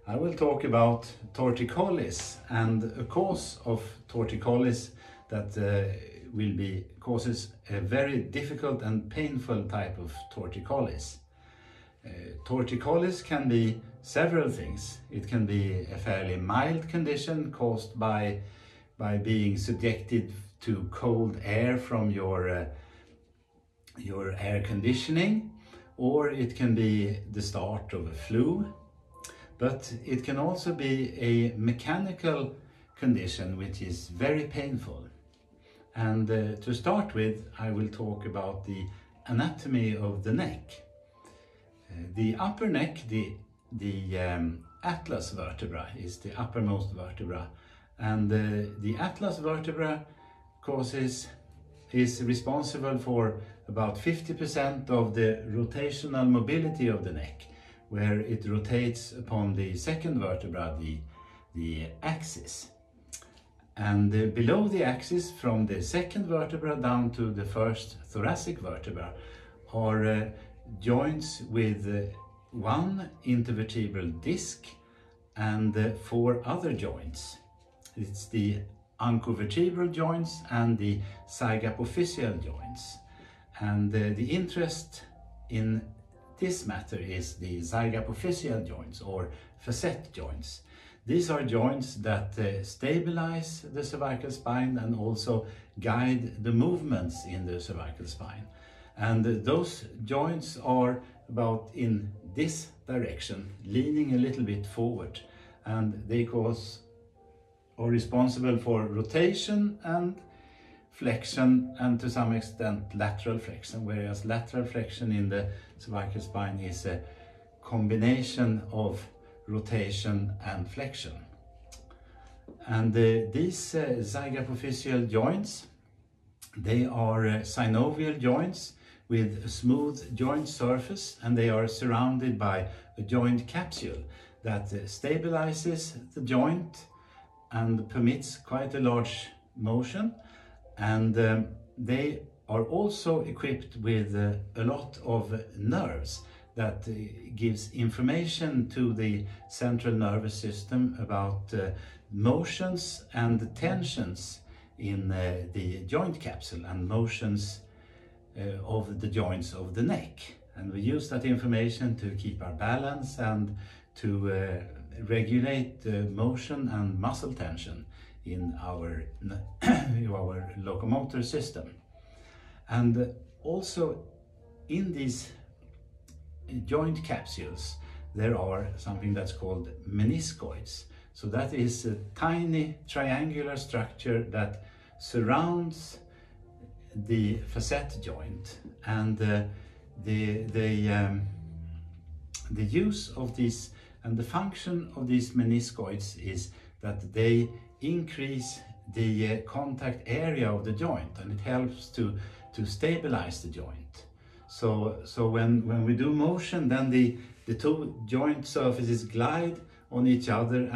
I will talk about torticollis and a cause of torticollis that causes a very difficult and painful type of torticollis. Torticollis can be several things. It can be a fairly mild condition caused by being subjected to cold air from your air conditioning, or it can be the start of a flu. But it can also be a mechanical condition which is very painful. And to start with, I will talk about the anatomy of the neck. The upper neck, the atlas vertebra, is the uppermost vertebra, and the atlas vertebra is responsible for about 50% of the rotational mobility of the neck, where it rotates upon the second vertebra, the axis. And below the axis, from the second vertebra down to the first thoracic vertebra, are joints with one intervertebral disc and 4 other joints. It's the ancovertebral joints and the zygapophyseal joints. And the interest in this matter is the zygapophyseal joints or facet joints. These are joints that stabilize the cervical spine and also guide the movements in the cervical spine. And those joints are about in this direction, leaning a little bit forward, and they are responsible for rotation and flexion, and to some extent lateral flexion, whereas lateral flexion in the cervical spine is a combination of rotation and flexion. And these zygapophyseal joints, they are synovial joints with a smooth joint surface, and they are surrounded by a joint capsule that stabilizes the joint and permits quite a large motion. And they are also equipped with a lot of nerves that gives information to the central nervous system about motions and tensions in the joint capsule and motions of the joints of the neck. And we use that information to keep our balance and to regulate motion and muscle tension in our locomotor system. And also in these joint capsules there are something that's called meniscoids. So that is a tiny triangular structure that surrounds the facet joint, and the use of these and the function of these meniscoids is that they increase the contact area of the joint, and it helps to stabilize the joint. So when we do motion, then the 2 joint surfaces glide on each other,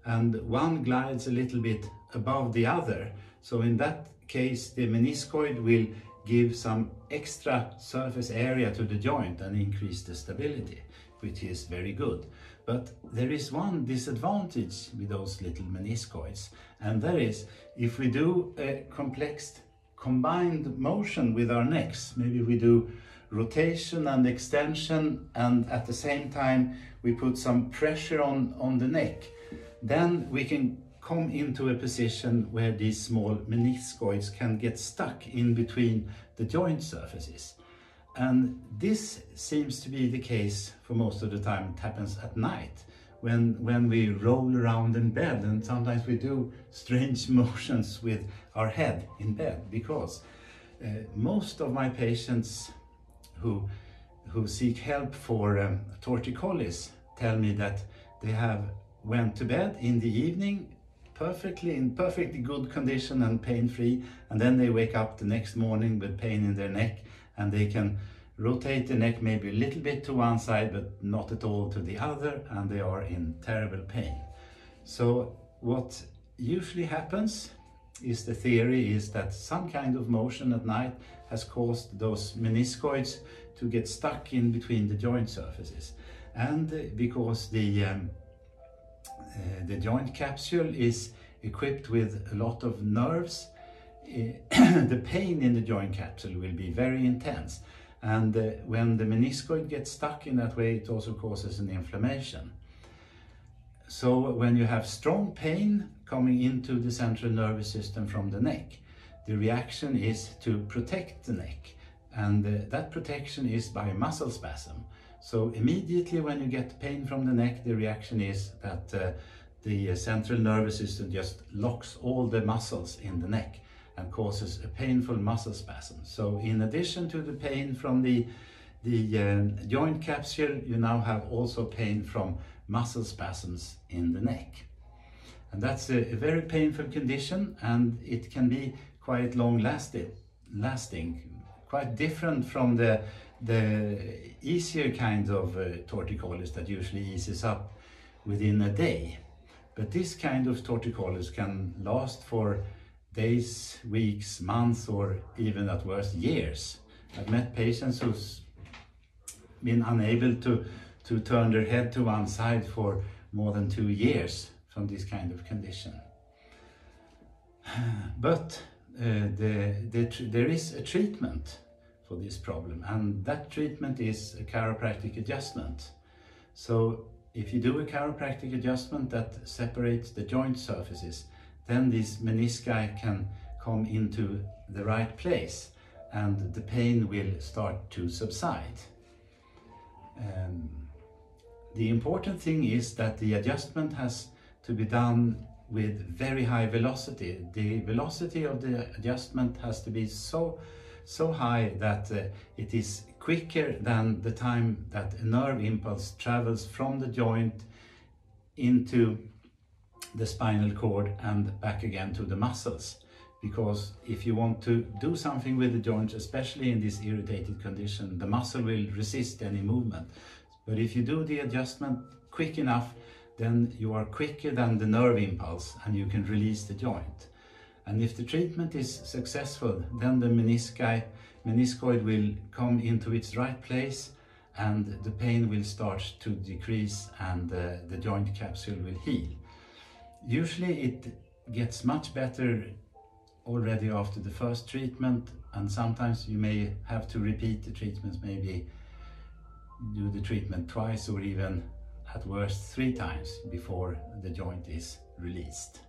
and one glides a little bit above the other. So in that case, the meniscoid will give some extra surface area to the joint and increase the stability, which is very good. But there is one disadvantage with those little meniscoids, and that is if we do a complex combined motion with our necks, maybe we do rotation and extension, and at the same time we put some pressure on the neck, then we can come into a position where these small meniscoids can get stuck in between the joint surfaces. And this seems to be the case for most of the time. It happens at night when we roll around in bed, and sometimes we do strange motions with our head in bed, because most of my patients who seek help for torticollis tell me that they have went to bed in the evening in perfectly good condition and pain-free, and then they wake up the next morning with pain in their neck, and they can rotate the neck maybe a little bit to one side but not at all to the other, and they are in terrible pain. So what usually happens is, the theory is that some kind of motion at night has caused those meniscoids to get stuck in between the joint surfaces. And because the The joint capsule is equipped with a lot of nerves. The pain in the joint capsule will be very intense, and when the meniscoid gets stuck in that way, it also causes an inflammation. So when you have strong pain coming into the central nervous system from the neck, the reaction is to protect the neck, and that protection is by muscle spasm. So immediately when you get pain from the neck, the reaction is that the central nervous system just locks all the muscles in the neck and causes a painful muscle spasm. So in addition to the pain from the joint capsule, you now have also pain from muscle spasms in the neck. And that's a very painful condition, and it can be quite long lasting, quite different from the easier kinds of torticollis that usually eases up within a day. But this kind of torticollis can last for days, weeks, months, or even at worst years. I've met patients who's been unable to turn their head to one side for more than 2 years from this kind of condition. But there is a treatment for this problem, and that treatment is a chiropractic adjustment. So if you do a chiropractic adjustment that separates the joint surfaces, then these menisci can come into the right place and the pain will start to subside. The important thing is that the adjustment has to be done with very high velocity. The velocity of the adjustment has to be so high that it is quicker than the time that a nerve impulse travels from the joint into the spinal cord and back again to the muscles. Because if you want to do something with the joints, especially in this irritated condition, the muscle will resist any movement. But if you do the adjustment quick enough, then you are quicker than the nerve impulse and you can release the joint. And if the treatment is successful, then the meniscoid will come into its right place and the pain will start to decrease and the joint capsule will heal. Usually it gets much better already after the first treatment, and sometimes you may have to repeat the treatments, maybe do the treatment twice or even at worst 3 times before the joint is released.